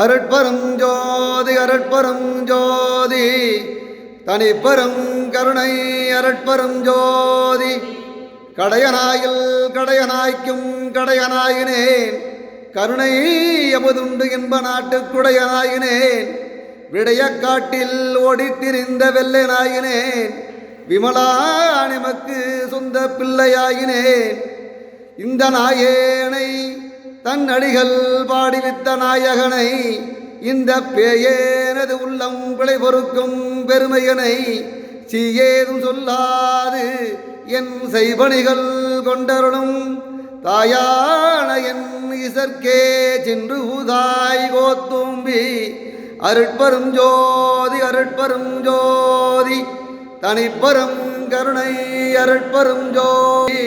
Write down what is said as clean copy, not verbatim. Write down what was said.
அருட்பெரும் ஜோதி அருட்பெரும் ஜோதி தனிப்பெரும் கருணை அருட்பெரும் ஜோதி கடையனாயில் கடையனாய்க்கும் கடையனாயினேன் கருணை எமதுண்டு என்ப நாட்டுக்குடையனாயினேன் விடையக்காட்டில் ஓடித்திரிந்த வெள்ளனாயினேன் விமலா நிமக்கு சொந்த பிள்ளையாயினேன் இந்த நாயேனை தன் அடிகள் பாடிவித்த நாயகனை இந்த பேயேனது உள்ளம் பிழை பொறுக்கும் பெருமையனை சீயேதும் சொல்லாது என் செய்பணிகள் கொண்டருளும் தாயான என் இசற்கே சென்று ஊதாய் கோத்தும்பி அருட்பெரும் ஜோதி அருட்பெரும் ஜோதி தனிப்பெரும் கருணை அருட்பெரும் ஜோதி